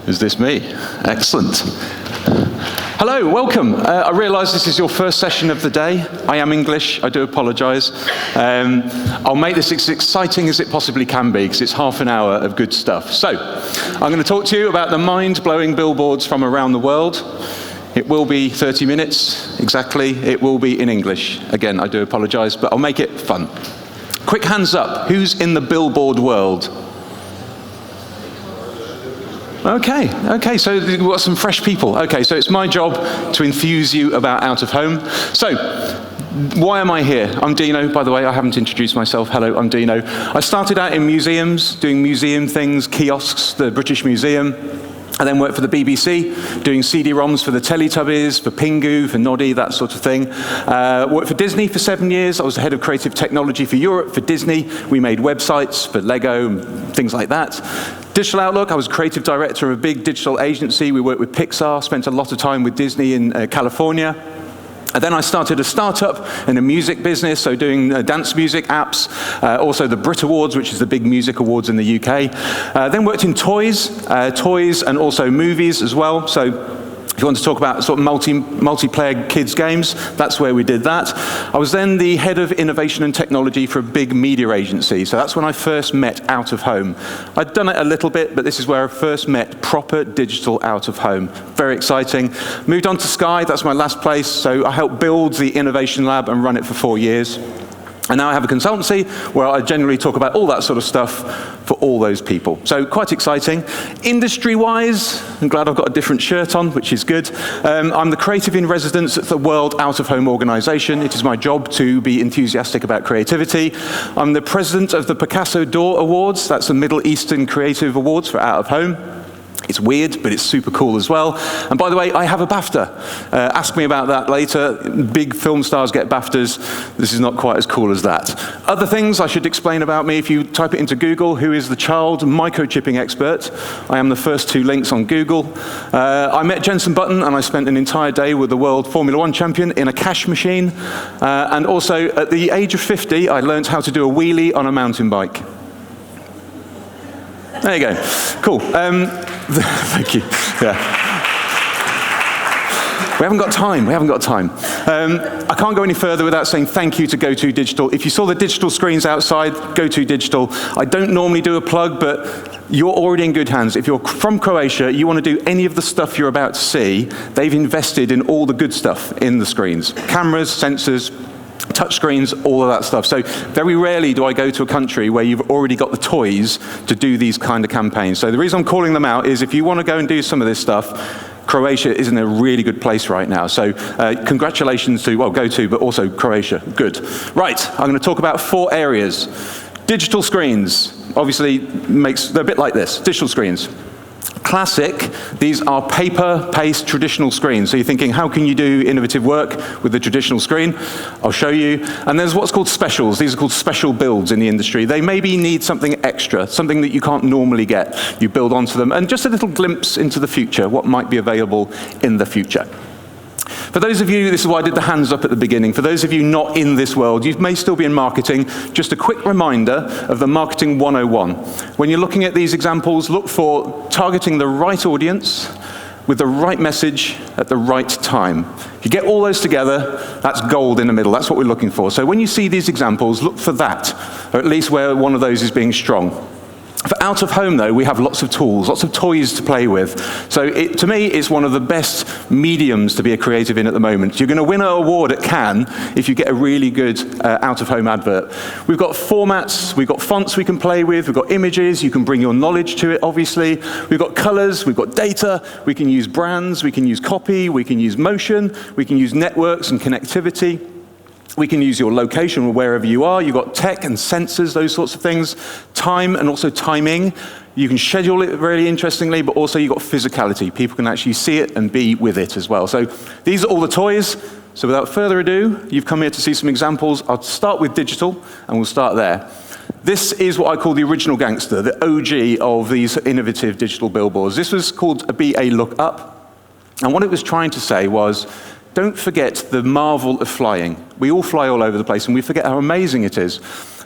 Is this me? Excellent. Hello, welcome. I realise this is your first session of the day. I am English, I do apologise. I'll make this as exciting as it possibly can be, because it's half an hour of good stuff. So, I'm going to talk to you about the mind-blowing billboards from around the world. It will be 30 minutes, exactly. It will be in English. Again, I do apologise, but I'll make it fun. Quick hands up, who's in the billboard world? Okay, so we've got some fresh people. Okay, so it's my job to enthuse you about out of home. So, why am I here? I'm Dino, by the way, I haven't introduced myself. Hello, I'm Dino. I started out in museums, doing museum things, kiosks, the British Museum. I then worked for the BBC, doing CD-ROMs for the Teletubbies, for Pingu, for Noddy, that sort of thing. Worked for Disney for 7 years. I was the head of creative technology for Europe for Disney. We made websites for Lego and things like that. Digital Outlook, I was creative director of a big digital agency. We worked with Pixar, spent a lot of time with Disney in California. And then I started a startup in a music business, so doing dance music apps, also the Brit Awards, which is the big music awards in the UK. Then worked in toys and also movies as well. So if you want to talk about sort of multiplayer kids games, that's where we did that. I was then the head of innovation and technology for a big media agency. So that's when I first met out of home. I'd done it a little bit, but this is where I first met proper digital out of home. Very exciting. Moved on to Sky, that's my last place. So I helped build the innovation lab and run it for 4 years. And now I have a consultancy where I generally talk about all that sort of stuff for all those people. So quite exciting. Industry-wise, I'm glad I've got a different shirt on, which is good. I'm the creative in residence at the World Out of Home Organization. It is my job to be enthusiastic about creativity. I'm the president of the Picasso d'Or Awards. That's the Middle Eastern Creative Awards for out of home. It's weird, but it's super cool as well. And by the way, I have a BAFTA. Ask me about that later. Big film stars get BAFTAs. This is not quite as cool as that. Other things I should explain about me, if you type it into Google, who is the child microchipping expert? I am the first 2 links on Google. I met Jensen Button, and I spent an entire day with the world Formula 1 champion in a cash machine. And also, at the age of 50, I learned how to do a wheelie on a mountain bike. There you go. Cool. Thank you. Yeah. We haven't got time. I can't go any further without saying thank you to Go2 Digital. If you saw the digital screens outside, Go2 Digital. I don't normally do a plug, but you're already in good hands. If you're from Croatia, you want to do any of the stuff you're about to see, they've invested in all the good stuff in the screens. Cameras, sensors, touchscreens, all of that stuff. So very rarely do I go to a country where you've already got the toys to do these kind of campaigns. So the reason I'm calling them out is if you want to go and do some of this stuff, Croatia is in a really good place right now. So congratulations to, well, Go2, but also Croatia. Good. Right, I'm going to talk about 4 areas. Digital screens, obviously, they're a bit like this. Digital screens. Classic, these are paper-based traditional screens. So you're thinking, how can you do innovative work with a traditional screen? I'll show you. And there's what's called specials. These are called special builds in the industry. They maybe need something extra, something that you can't normally get. You build onto them. And just a little glimpse into the future, what might be available in the future. For those of you, this is why I did the hands up at the beginning, for those of you not in this world, you may still be in marketing, just a quick reminder of the Marketing 101. When you're looking at these examples, look for targeting the right audience with the right message at the right time. If you get all those together, that's gold in the middle, that's what we're looking for. So when you see these examples, look for that, or at least where one of those is being strong. For out of home, though, we have lots of tools, lots of toys to play with. So to me, it's one of the best mediums to be a creative in at the moment. You're going to win an award at Cannes if you get a really good out-of-home advert. We've got formats, we've got fonts we can play with, we've got images, you can bring your knowledge to it, obviously. We've got colors, we've got data, we can use brands, we can use copy, we can use motion, we can use networks and connectivity. We can use your location or wherever you are. You've got tech and sensors, those sorts of things. Time and also timing. You can schedule it really interestingly, but also you've got physicality. People can actually see it and be with it as well. So these are all the toys. So without further ado, you've come here to see some examples. I'll start with digital, and we'll start there. This is what I call the original gangster, the OG of these innovative digital billboards. This was called a BA Lookup. And what it was trying to say was, don't forget the marvel of flying. We all fly all over the place, and we forget how amazing it is.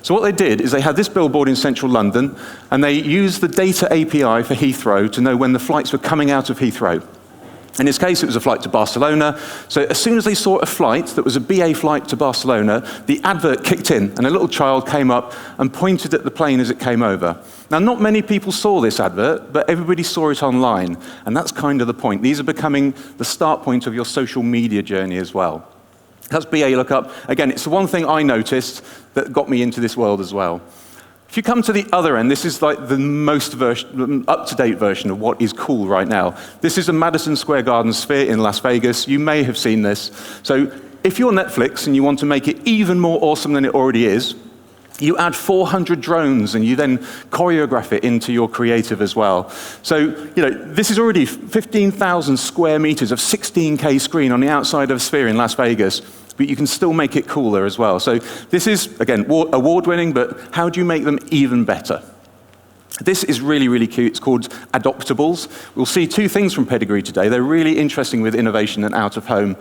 So what they did is they had this billboard in central London, and they used the data API for Heathrow to know when the flights were coming out of Heathrow. In this case, it was a flight to Barcelona. So as soon as they saw a flight that was a BA flight to Barcelona, the advert kicked in, and a little child came up and pointed at the plane as it came over. Now, not many people saw this advert, but everybody saw it online, and that's kind of the point. These are becoming the start point of your social media journey as well. That's BA Lookup. Again, it's the one thing I noticed that got me into this world as well. If you come to the other end, this is like the most up-to-date version of what is cool right now. This is a Madison Square Garden sphere in Las Vegas. You may have seen this. So if you're Netflix and you want to make it even more awesome than it already is, you add 400 drones and you then choreograph it into your creative as well. So, this is already 15,000 square meters of 16K screen on the outside of a sphere in Las Vegas, but you can still make it cooler as well. So this is, again, award-winning, but how do you make them even better? This is really, really cute. It's called Adoptables. We'll see two things from Pedigree today. They're really interesting with innovation and out of home.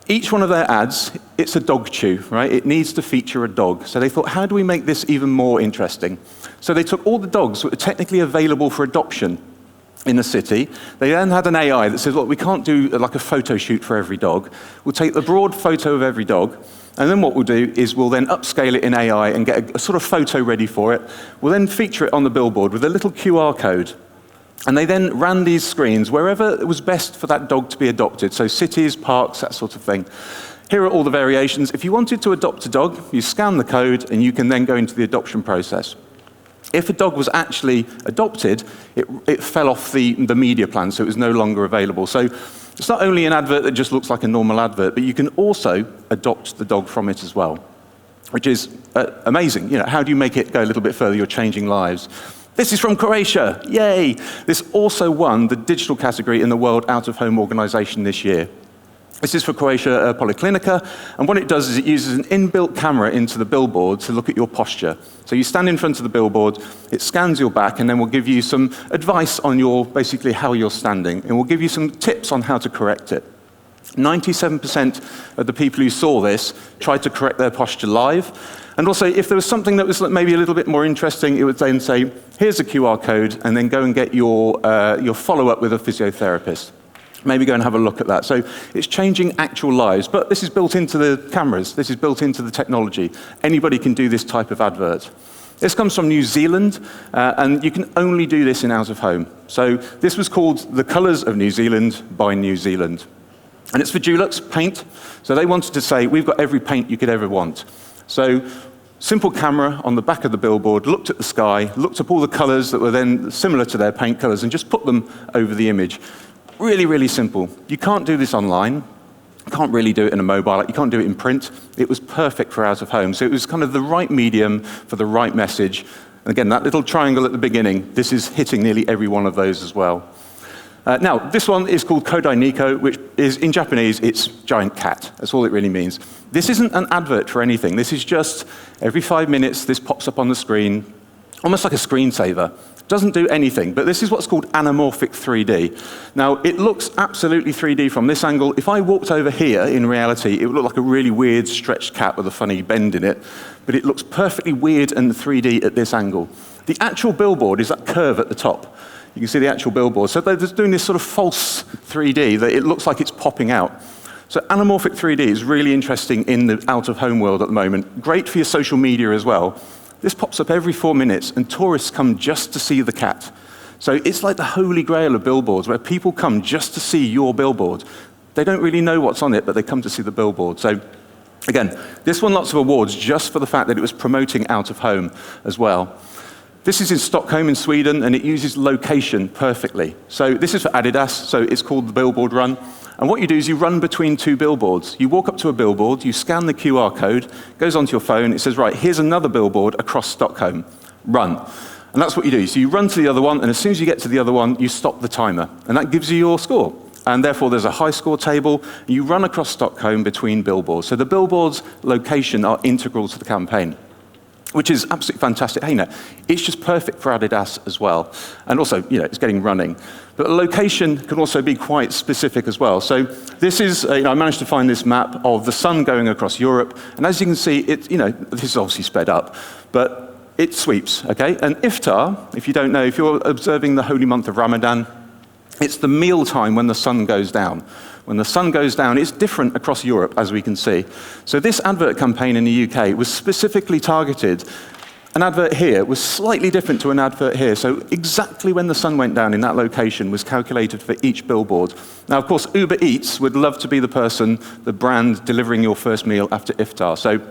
Each one of their ads, it's a dog chew, right? It needs to feature a dog. So they thought, how do we make this even more interesting? So they took all the dogs that were technically available for adoption in the city. They then had an AI that says, look, we can't do like a photo shoot for every dog. We'll take the broad photo of every dog, and then what we'll do is we'll then upscale it in AI and get a sort of photo ready for it. We'll then feature it on the billboard with a little QR code. And they then ran these screens wherever it was best for that dog to be adopted, so cities, parks, that sort of thing. Here are all the variations. If you wanted to adopt a dog, you scan the code, and you can then go into the adoption process. If a dog was actually adopted, it fell off the media plan, so it was no longer available. So it's not only an advert that just looks like a normal advert, but you can also adopt the dog from it as well, which is amazing. How do you make it go a little bit further? You're changing lives. This is from Croatia, yay! This also won the digital category in the World Out-of-Home Organization this year. This is for Croatia Poliklinika, and what it does is it uses an inbuilt camera into the billboard to look at your posture. So you stand in front of the billboard, it scans your back, and then will give you some advice on basically how you're standing, and will give you some tips on how to correct it. 97% of the people who saw this tried to correct their posture live. And also, if there was something that was maybe a little bit more interesting, it would then say, here's a QR code, and then go and get your follow-up with a physiotherapist. Maybe go and have a look at that. So it's changing actual lives. But this is built into the cameras. This is built into the technology. Anybody can do this type of advert. This comes from New Zealand, and you can only do this in out-of-home. So this was called The Colours of New Zealand by New Zealand. And it's for Dulux paint. So they wanted to say, we've got every paint you could ever want. So simple camera on the back of the billboard, looked at the sky, looked up all the colors that were then similar to their paint colors, and just put them over the image. Really, really simple. You can't do this online. You can't really do it in a mobile. You can't do it in print. It was perfect for out of home. So it was kind of the right medium for the right message. And again, that little triangle at the beginning, this is hitting nearly every one of those as well. Now, this one is called Kodai Niko, which is, in Japanese, it's giant cat. That's all it really means. This isn't an advert for anything. This is just every 5 minutes, this pops up on the screen, almost like a screensaver. Doesn't do anything, but this is what's called anamorphic 3D. Now, it looks absolutely 3D from this angle. If I walked over here, in reality, it would look like a really weird stretched cat with a funny bend in it, but it looks perfectly weird and 3D at this angle. The actual billboard is that curve at the top. You can see the actual billboard. So they're just doing this sort of false 3D that it looks like it's popping out. So anamorphic 3D is really interesting in the out-of-home world at the moment. Great for your social media as well. This pops up every 4 minutes, and tourists come just to see the cat. So it's like the holy grail of billboards, where people come just to see your billboard. They don't really know what's on it, but they come to see the billboard. So again, this won lots of awards just for the fact that it was promoting out-of-home as well. This is in Stockholm in Sweden, and it uses location perfectly. So this is for Adidas, so it's called the Billboard Run. And what you do is you run between two billboards. You walk up to a billboard, you scan the QR code, goes onto your phone, it says, right, here's another billboard across Stockholm. Run. And that's what you do. So you run to the other one, and as soon as you get to the other one, you stop the timer. And that gives you your score. And therefore, there's a high score table. And you run across Stockholm between billboards. So the billboards' location are integral to the campaign. which is absolutely fantastic. Hey, no, it's just perfect for Adidas as well. And also, it's getting running. But the location can also be quite specific as well. So this is, I managed to find this map of the sun going across Europe. And as you can see, this is obviously sped up, but it sweeps, okay? And iftar, if you don't know, if you're observing the holy month of Ramadan, it's the meal time when the sun goes down. When the sun goes down, it's different across Europe, as we can see. So this advert campaign in the UK was specifically targeted. An advert here was slightly different to an advert here. So exactly when the sun went down in that location was calculated for each billboard. Now, of course, Uber Eats would love to be the person, the brand, delivering your first meal after iftar. So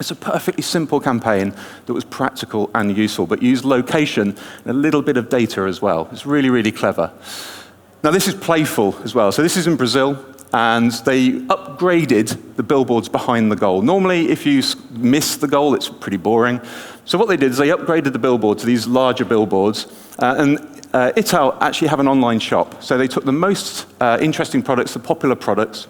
it's a perfectly simple campaign that was practical and useful, but used location and a little bit of data as well. It's really, really clever. Now, this is playful as well. So this is in Brazil, and they upgraded the billboards behind the goal. Normally, if you miss the goal, it's pretty boring. So what they did is they upgraded the billboard to these larger billboards, and Ital actually have an online shop. So they took the most interesting products, the popular products,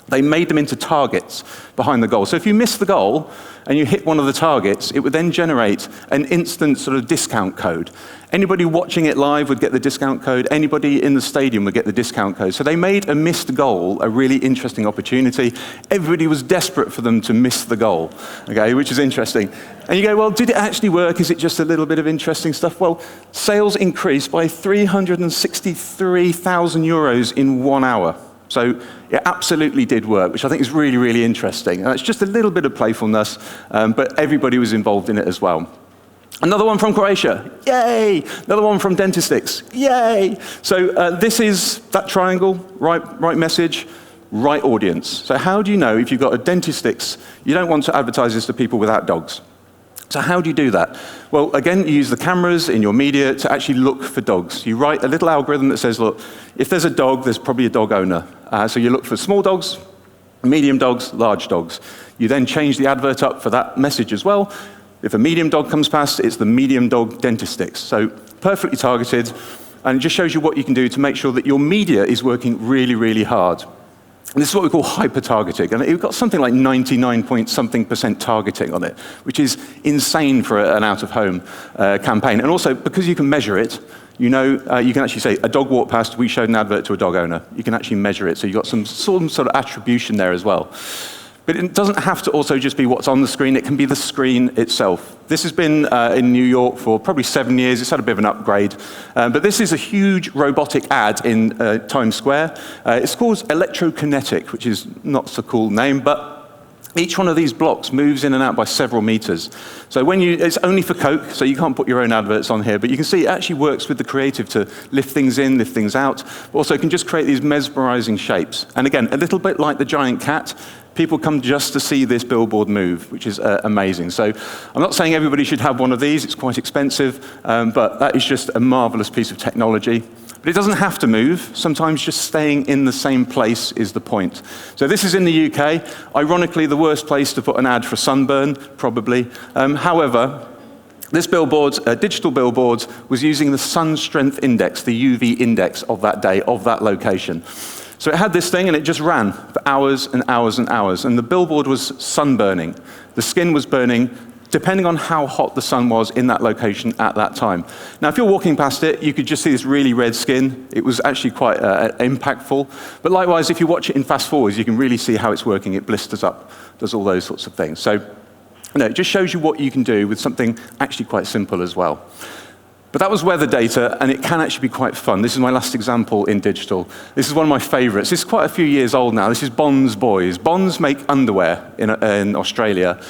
they made them into targets behind the goal. So if you miss the goal and you hit one of the targets, it would then generate an instant sort of discount code. Anybody watching it live would get the discount code. Anybody in the stadium would get the discount code. So they made a missed goal a really interesting opportunity. Everybody was desperate for them to miss the goal, okay, which is interesting. And you go, well, did it actually work? Is it just a little bit of interesting stuff? Well, sales increased by 363,000 euros in 1 hour. So it absolutely did work, which I think is really, really interesting. And it's just a little bit of playfulness, but everybody was involved in it as well. Another one from Croatia, yay! Another one from Dentistics, yay! So this is that triangle, right message, right audience. So how do you know if you've got a Dentistics, you don't want to advertise this to people without dogs? So how do you do that? Well, again, you use the cameras in your media to actually look for dogs. You write a little algorithm that says, look, if there's a dog, there's probably a dog owner. So you look for small dogs, medium dogs, large dogs. You then change the advert up for that message as well. If a medium dog comes past, it's the medium dog Dentistics. So perfectly targeted, and it just shows you what you can do to make sure that your media is working really, really hard. And this is what we call hyper-targeting. And we've got something like 99-point-something% targeting on it, which is insane for an out-of-home campaign. And also, because you can measure it, you can actually say, a dog walked past, we showed an advert to a dog owner. You can actually measure it, so you've got some sort of attribution there as well. But it doesn't have to also just be what's on the screen, it can be the screen itself. This has been in New York for probably 7 years, it's had a bit of an upgrade. But this is a huge robotic ad in Times Square. It's called Electrokinetic, which is not so cool name, but each one of these blocks moves in and out by several meters. So it's only for Coke, so you can't put your own adverts on here, but you can see it actually works with the creative to lift things in, lift things out, but also it can just create these mesmerizing shapes. And again, a little bit like the giant cat, people come just to see this billboard move, which is amazing. So I'm not saying everybody should have one of these, it's quite expensive, but that is just a marvelous piece of technology. But it doesn't have to move. Sometimes just staying in the same place is the point. So this is in the UK. Ironically, the worst place to put an ad for sunburn, probably. However, this billboard, digital billboard, was using the sun strength index, the UV index of that day, of that location. So it had this thing, and it just ran for hours and hours and hours. And the billboard was sunburning. The skin was burning, depending on how hot the sun was in that location at that time. Now, if you're walking past it, you could just see this really red skin. It was actually quite impactful. But likewise, if you watch it in fast forwards, you can really see how it's working. It blisters up, does all those sorts of things. So it just shows you what you can do with something actually quite simple as well. But that was weather data, and it can actually be quite fun. This is my last example in digital. This is one of my favorites. This is quite a few years old now. This is Bonds Boys. Bonds make underwear in Australia,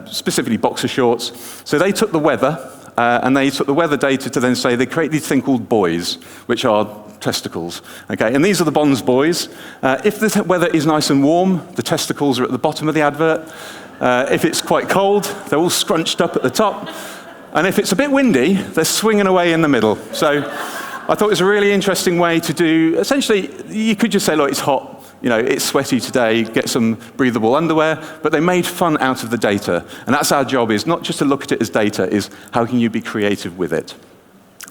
specifically boxer shorts. So they took the weather, and they took the weather data to then say they create these thing called buoys, which are testicles. Okay, and these are the Bonds Boys. If the weather is nice and warm, the testicles are at the bottom of the advert. If it's quite cold, they're all scrunched up at the top. And if it's a bit windy, they're swinging away in the middle. So I thought it was a really interesting way to do, essentially, you could just say, look, it's hot, it's sweaty today, get some breathable underwear, but they made fun out of the data. And that's our job, is not just to look at it as data, is how can you be creative with it.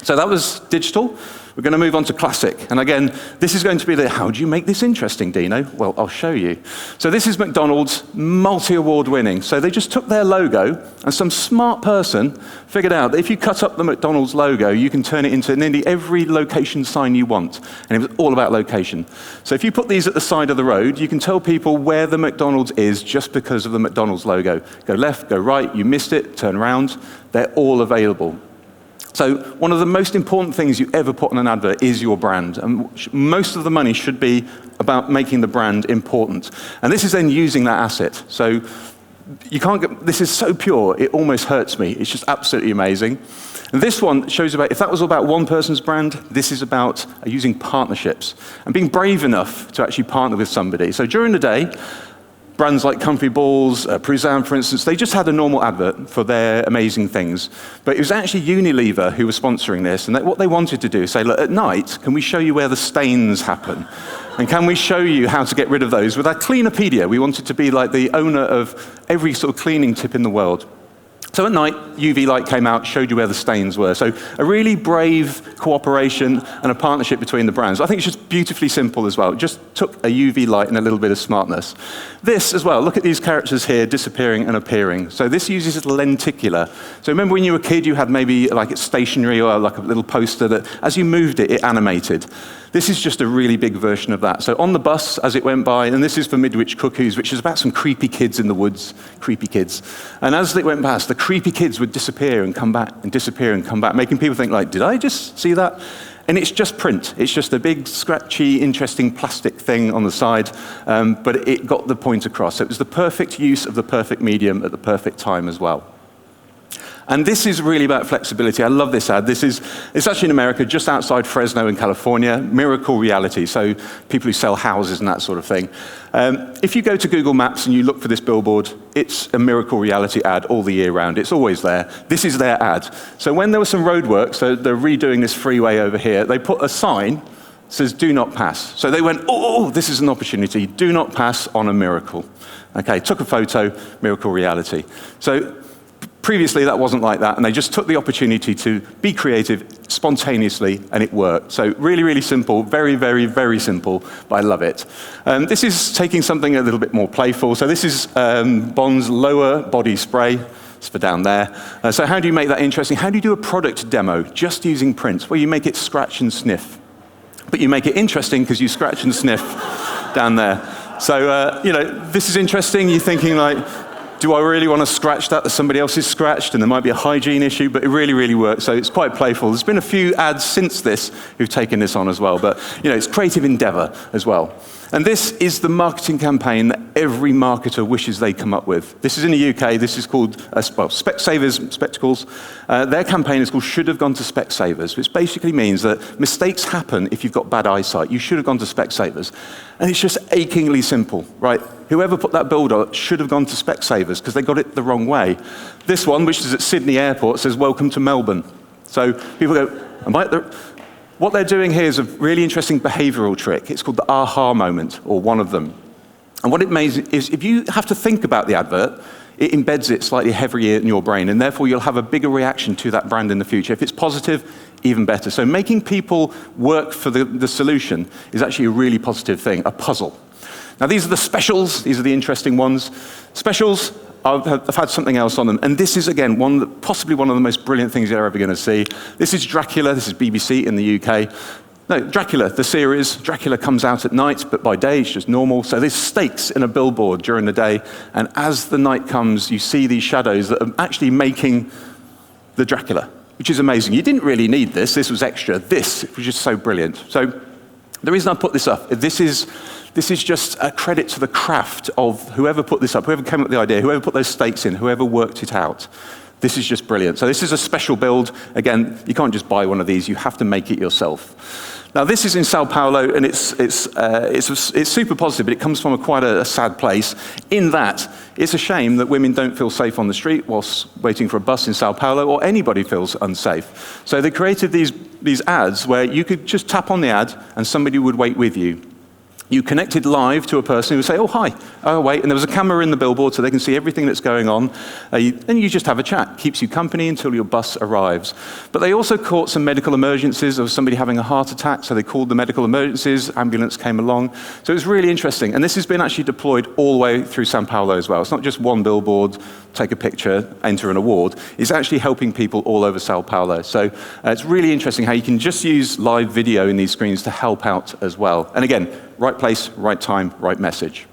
So that was digital. We're going to move on to classic. And again, this is going to be the, how do you make this interesting, Dino? Well, I'll show you. So this is McDonald's, multi-award winning. So they just took their logo, and some smart person figured out that if you cut up the McDonald's logo, you can turn it into nearly every location sign you want. And it was all about location. So if you put these at the side of the road, you can tell people where the McDonald's is just because of the McDonald's logo. Go left, go right, you missed it, turn around. They're all available. So one of the most important things you ever put on an advert is your brand. And most of the money should be about making the brand important. And this is then using that asset. So you can't get, this is so pure, it almost hurts me. It's just absolutely amazing. And this one shows about, if that was all about one person's brand, this is about using partnerships and being brave enough to actually partner with somebody. So during the day, brands like Comfy Balls, Pruzan, for instance, they just had a normal advert for their amazing things. But it was actually Unilever who was sponsoring this. And what they wanted to do is say, look, at night, can we show you where the stains happen? And can we show you how to get rid of those? With our Cleanopedia, we wanted to be like the owner of every sort of cleaning tip in the world. So at night, UV light came out, showed you where the stains were. So a really brave cooperation and a partnership between the brands. I think it's just beautifully simple as well. It just took a UV light and a little bit of smartness. This as well, look at these characters here disappearing and appearing. So this uses lenticular. So remember when you were a kid, you had maybe like a stationery or like a little poster that as you moved it, it animated. This is just a really big version of that. So on the bus as it went by, and this is for Midwich Cuckoos, which is about some creepy kids in the woods, creepy kids. And as it went past, the creepy kids would disappear and come back and disappear and come back, making people think like, did I just see that? And it's just print. It's just a big, scratchy, interesting plastic thing on the side, but it got the point across. So it was the perfect use of the perfect medium at the perfect time as well. And this is really about flexibility. I love this ad. It's actually in America, just outside Fresno in California, Miracle Reality, so people who sell houses and that sort of thing. If you go to Google Maps and you look for this billboard, it's a Miracle Reality ad all the year round. It's always there. This is their ad. So when there was some road work, so they're redoing this freeway over here, they put a sign that says, do not pass. So they went, oh, this is an opportunity. Do not pass on a miracle. Okay, took a photo, Miracle Reality. So previously, that wasn't like that, and they just took the opportunity to be creative spontaneously, and it worked. So really, really simple, very, very, very simple, but I love it. This is taking something a little bit more playful. So this is Bond's lower body spray. It's for down there. So how do you make that interesting? How do you do a product demo just using print? Well, you make it scratch and sniff. But you make it interesting because you scratch and sniff down there. So, this is interesting. You're thinking like, do I really want to scratch that somebody else has scratched? And there might be a hygiene issue, but it really, really works. So it's quite playful. There's been a few ads since this who've taken this on as well. But, it's creative endeavor as well. And this is the marketing campaign that every marketer wishes they come up with. This is in the UK. This is called, Specsavers Spectacles. Their campaign is called Should Have Gone to Specsavers, which basically means that mistakes happen if you've got bad eyesight. You should have gone to Specsavers. And it's just achingly simple, right? Whoever put that build on should have gone to Specsavers because they got it the wrong way. This one, which is at Sydney Airport, says, welcome to Melbourne. So people go, am I at the... What they're doing here is a really interesting behavioral trick. It's called the aha moment, or one of them. And what it means is if you have to think about the advert, it embeds it slightly heavier in your brain, and therefore you'll have a bigger reaction to that brand in the future. If it's positive, even better. So making people work for the solution is actually a really positive thing, a puzzle. Now these are the specials. These are the interesting ones. Specials, I've had something else on them. And this is, again, possibly one of the most brilliant things you're ever going to see. This is Dracula. This is BBC in the UK. No, Dracula, the series. Dracula comes out at night, but by day it's just normal. So there's stakes in a billboard during the day. And as the night comes, you see these shadows that are actually making the Dracula, which is amazing. You didn't really need this. This was extra. This was just so brilliant. So the reason I put this up, this is just a credit to the craft of whoever put this up, whoever came up with the idea, whoever put those stakes in, whoever worked it out. This is just brilliant. So this is a special build. Again, you can't just buy one of these. You have to make it yourself. Now, this is in Sao Paulo, and it's super positive, but it comes from quite a sad place. In that, it's a shame that women don't feel safe on the street whilst waiting for a bus in Sao Paulo, or anybody feels unsafe. So they created these ads where you could just tap on the ad, and somebody would wait with you. You connected live to a person who would say, oh, hi, oh, wait, and there was a camera in the billboard so they can see everything that's going on, and you just have a chat. Keeps you company until your bus arrives. But they also caught some medical emergencies of somebody having a heart attack, so they called the medical emergencies, ambulance came along. So it was really interesting, and this has been actually deployed all the way through São Paulo as well. It's not just one billboard, take a picture, enter an award. It's actually helping people all over São Paulo. So it's really interesting how you can just use live video in these screens to help out as well. And again, right place, right time, right message.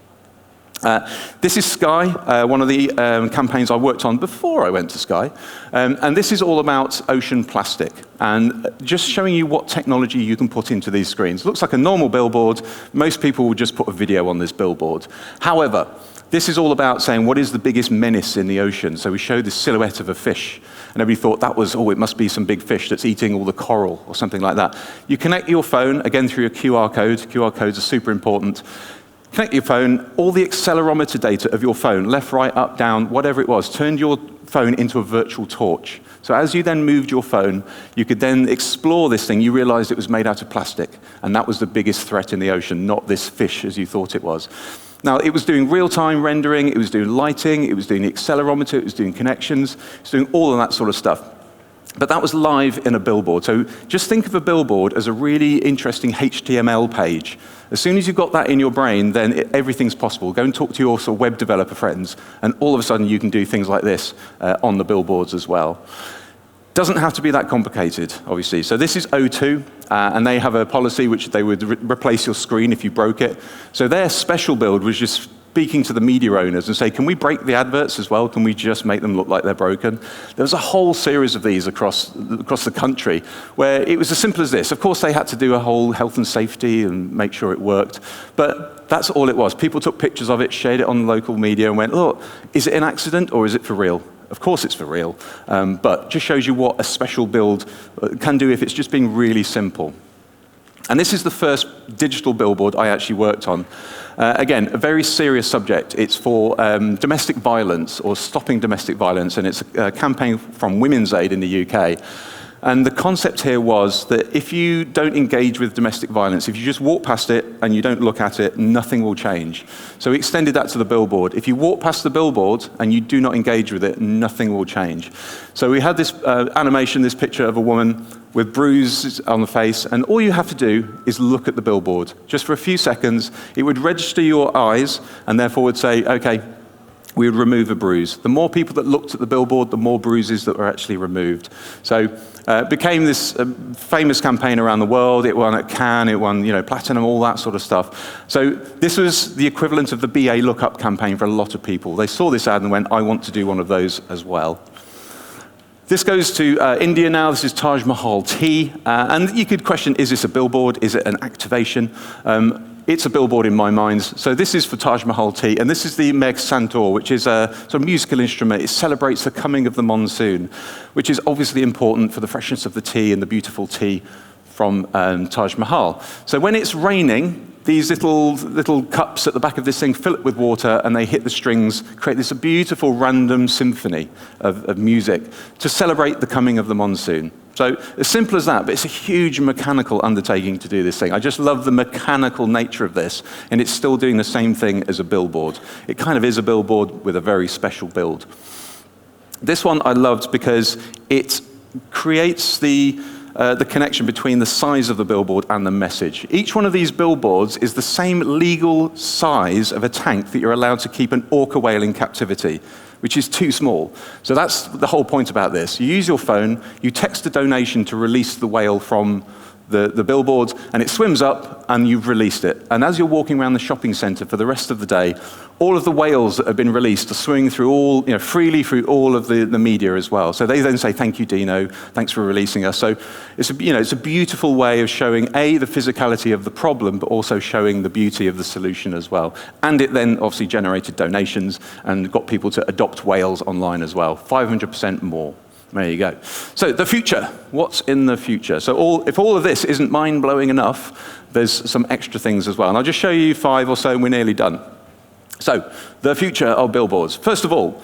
This is Sky, one of the campaigns I worked on before I went to Sky. And this is all about ocean plastic and just showing you what technology you can put into these screens. Looks like a normal billboard. Most people will just put a video on this billboard. However, this is all about saying what is the biggest menace in the ocean. So we showed the silhouette of a fish. And everybody thought that was, oh, it must be some big fish that's eating all the coral or something like that. You connect your phone, again, through a QR code. QR codes are super important. Connect your phone, all the accelerometer data of your phone, left, right, up, down, whatever it was, turned your phone into a virtual torch. So as you then moved your phone, you could then explore this thing. You realized it was made out of plastic, and that was the biggest threat in the ocean, not this fish as you thought it was. Now, it was doing real-time rendering, it was doing lighting, it was doing the accelerometer, it was doing connections, it was doing all of that sort of stuff. But that was live in a billboard. So just think of a billboard as a really interesting HTML page. As soon as you've got that in your brain, then everything's possible. Go and talk to your sort of web developer friends, and all of a sudden you can do things like this on the billboards as well. Doesn't have to be that complicated, obviously. So this is O2, and they have a policy which they would replace your screen if you broke it. So their special build was just speaking to the media owners and say, can we break the adverts as well? Can we just make them look like they're broken? There was a whole series of these across the country where it was as simple as this. Of course, they had to do a whole health and safety and make sure it worked, but that's all it was. People took pictures of it, shared it on local media and went, look, is it an accident or is it for real? Of course it's for real, but just shows you what a special build can do if it's just being really simple. And this is the first digital billboard I actually worked on. Again, a very serious subject. It's for domestic violence or stopping domestic violence, and it's a campaign from Women's Aid in the UK. And the concept here was that if you don't engage with domestic violence, if you just walk past it and you don't look at it, nothing will change. So we extended that to the billboard. If you walk past the billboard and you do not engage with it, nothing will change. So we had this animation, this picture of a woman with bruises on the face, and all you have to do is look at the billboard. Just for a few seconds, it would register your eyes and therefore would say, okay, we would remove a bruise. The more people that looked at the billboard, the more bruises that were actually removed. So it became this famous campaign around the world. It won at Cannes, it won platinum, all that sort of stuff. So this was the equivalent of the BA Lookup campaign for a lot of people. They saw this ad and went, I want to do one of those as well. This goes to India now. This is Taj Mahal tea. And you could question, is this a billboard? Is it an activation? It's a billboard in my mind. So this is for Taj Mahal tea, and this is the Meg Santoor, which is a sort of musical instrument. It celebrates the coming of the monsoon, which is obviously important for the freshness of the tea and the beautiful tea from Taj Mahal. So when it's raining, these little cups at the back of this thing fill it with water, and they hit the strings, create this beautiful random symphony of music to celebrate the coming of the monsoon. So as simple as that, but it's a huge mechanical undertaking to do this thing. I just love the mechanical nature of this, and it's still doing the same thing as a billboard. It kind of is a billboard with a very special build. This one I loved because it creates the connection between the size of the billboard and the message. Each one of these billboards is the same legal size of a tank that you're allowed to keep an orca whale in captivity, which is too small. So that's the whole point about this. You use your phone, you text a donation to release the whale from the billboard, and it swims up, and you've released it. And as you're walking around the shopping center for the rest of the day, all of the whales that have been released are swimming through freely through all of the media as well. So they then say, thank you, Dino, thanks for releasing us. So it's a beautiful way of showing, A, the physicality of the problem, but also showing the beauty of the solution as well. And it then obviously generated donations and got people to adopt whales online as well, 500% more. There you go. So the future, what's in the future? So if all of this isn't mind-blowing enough, there's some extra things as well. And I'll just show you 5 or so and we're nearly done. So the future of billboards. First of all,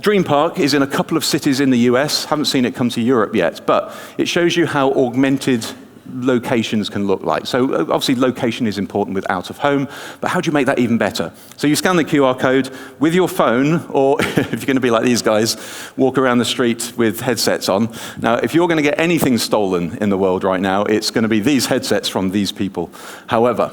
Dream Park is in a couple of cities in the US. Haven't seen it come to Europe yet, but it shows you how augmented locations can look like. So obviously location is important with out of home, but how do you make that even better? So you scan the QR code with your phone, or if you're going to be like these guys, walk around the street with headsets on. Now, if you're going to get anything stolen in the world right now, it's going to be these headsets from these people. However,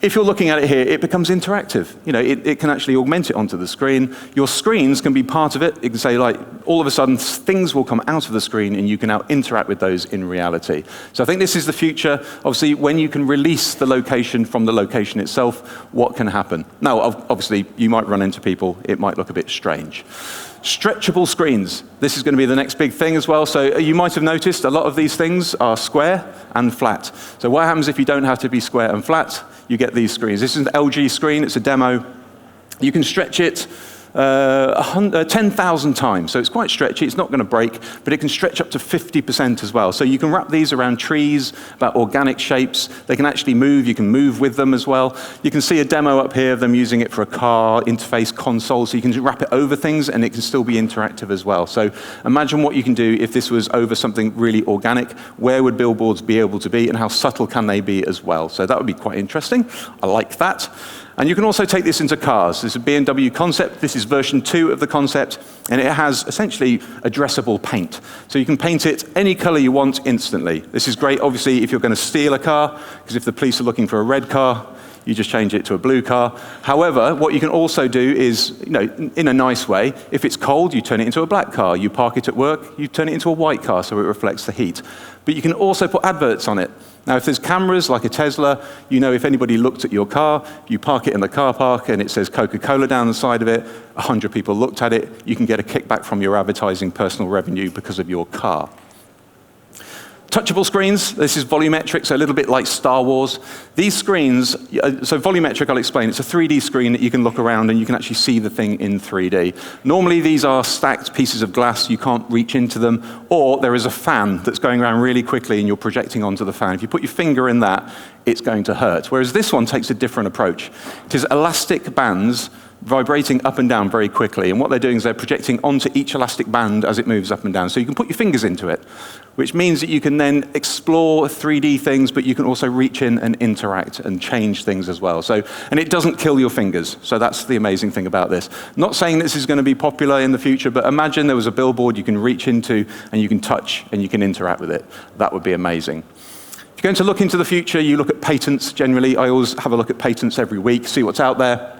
if you're looking at it here, it becomes interactive. You know, it can actually augment it onto the screen. Your screens can be part of it. You can say, like, all of a sudden, things will come out of the screen, and you can now interact with those in reality. So I think this is the future. Obviously, when you can release the location from the location itself, what can happen? Now, obviously, you might run into people. It might look a bit strange. Stretchable screens. This is going to be the next big thing as well. So you might have noticed a lot of these things are square and flat. So what happens if you don't have to be square and flat? You get these screens. This is an LG screen. It's a demo. You can stretch it 10,000 times. So it's quite stretchy. It's not going to break, but it can stretch up to 50% as well. So you can wrap these around trees, about organic shapes. They can actually move. You can move with them as well. You can see a demo up here of them using it for a car interface console. So you can wrap it over things, and it can still be interactive as well. So imagine what you can do if this was over something really organic. Where would billboards be able to be, and how subtle can they be as well? So that would be quite interesting. I like that. And you can also take this into cars. This is a BMW concept. This is version 2 of the concept, and it has essentially addressable paint. So you can paint it any color you want instantly. This is great, obviously, if you're going to steal a car, because if the police are looking for a red car, you just change it to a blue car. However, what you can also do is, you know, in a nice way, if it's cold, you turn it into a black car. You park it at work, you turn it into a white car so it reflects the heat. But you can also put adverts on it. Now, if there's cameras like a Tesla, you know if anybody looked at your car, you park it in the car park and it says Coca-Cola down the side of it, 100 people looked at it, you can get a kickback from your advertising personal revenue because of your car. Touchable screens, this is volumetric, so a little bit like Star Wars. These screens, so volumetric, I'll explain, it's a 3D screen that you can look around and you can actually see the thing in 3D. Normally these are stacked pieces of glass, you can't reach into them, or there is a fan that's going around really quickly and you're projecting onto the fan. If you put your finger in that, it's going to hurt. Whereas this one takes a different approach. It is elastic bands vibrating up and down very quickly, and what they're doing is they're projecting onto each elastic band as it moves up and down. So you can put your fingers into it, which means that you can then explore 3D things, but you can also reach in and interact and change things as well. So, and it doesn't kill your fingers. So that's the amazing thing about this. Not saying this is going to be popular in the future, but imagine there was a billboard you can reach into and you can touch and you can interact with it. That would be amazing. If you're going to look into the future, you look at patents generally. I always have a look at patents every week, see what's out there.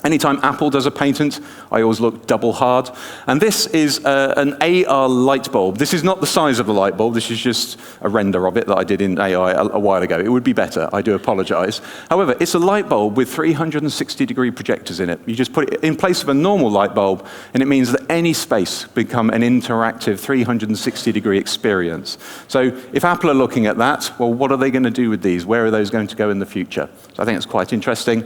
Anytime Apple does a patent, I always look double hard. And this is an AR light bulb. This is not the size of the light bulb. This is just a render of it that I did in AI a while ago. It would be better. I do apologize. However, it's a light bulb with 360-degree projectors in it. You just put it in place of a normal light bulb, and it means that any space become an interactive 360-degree experience. So if Apple are looking at that, well, what are they going to do with these? Where are those going to go in the future? So I think it's quite interesting.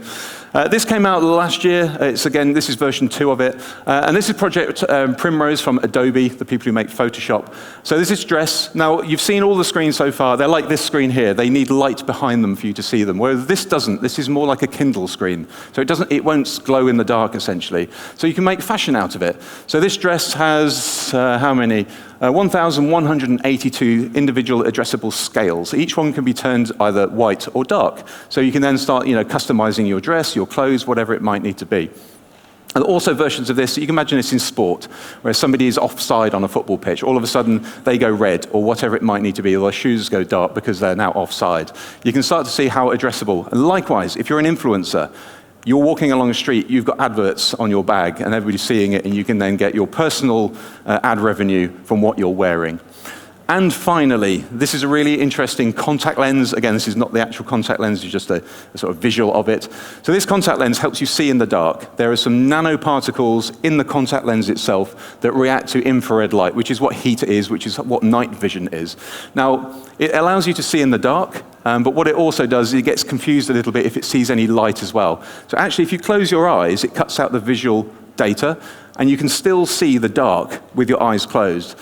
This came out last year. This is version 2 of it. And this is Project Primrose from Adobe, the people who make Photoshop. So this is Dress. Now, you've seen all the screens so far. They're like this screen here. They need light behind them for you to see them, whereas this doesn't. This is more like a Kindle screen. So it won't glow in the dark, essentially. So you can make fashion out of it. So this dress has, how many? 1,182 individual addressable scales. Each one can be turned either white or dark. So you can then start, customizing your dress, your clothes, whatever it might need to be. And also versions of this, you can imagine this in sport, where somebody is offside on a football pitch. All of a sudden, they go red, or whatever it might need to be, or their shoes go dark because they're now offside. You can start to see how addressable. And likewise, if you're an influencer, you're walking along the street, you've got adverts on your bag, and everybody's seeing it, and you can then get your personal ad revenue from what you're wearing. And finally, this is a really interesting contact lens. Again, this is not the actual contact lens, it's just a sort of visual of it. So this contact lens helps you see in the dark. There are some nanoparticles in the contact lens itself that react to infrared light, which is what heat is, which is what night vision is. Now, it allows you to see in the dark, but what it also does is it gets confused a little bit if it sees any light as well. So actually, if you close your eyes, it cuts out the visual data, and you can still see the dark with your eyes closed.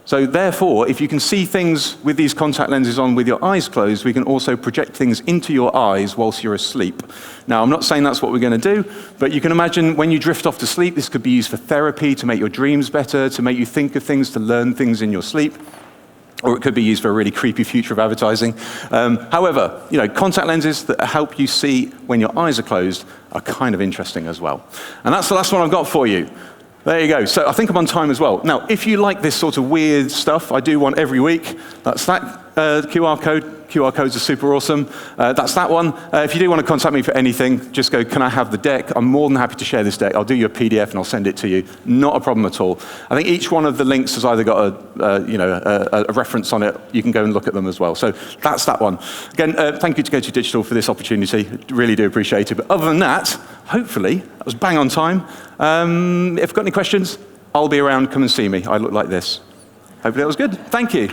So therefore, if you can see things with these contact lenses on with your eyes closed, we can also project things into your eyes whilst you're asleep. Now, I'm not saying that's what we're going to do, but you can imagine when you drift off to sleep, this could be used for therapy, to make your dreams better, to make you think of things, to learn things in your sleep. or it could be used for a really creepy future of advertising. However, contact lenses that help you see when your eyes are closed are kind of interesting as well. And that's the last one I've got for you. There you go. So I think I'm on time as well. Now, if you like this sort of weird stuff, I do one every week. That's that QR code. QR codes are super awesome. That's that one. If you do want to contact me for anything, just go, can I have the deck? I'm more than happy to share this deck. I'll do you a PDF and I'll send it to you. Not a problem at all. I think each one of the links has either got a reference on it. You can go and look at them as well. So that's that one. Again, thank you to Go2 Digital for this opportunity. Really do appreciate it. But other than that, hopefully, that was bang on time. If you've got any questions, I'll be around. Come and see me. I look like this. Hopefully that was good. Thank you.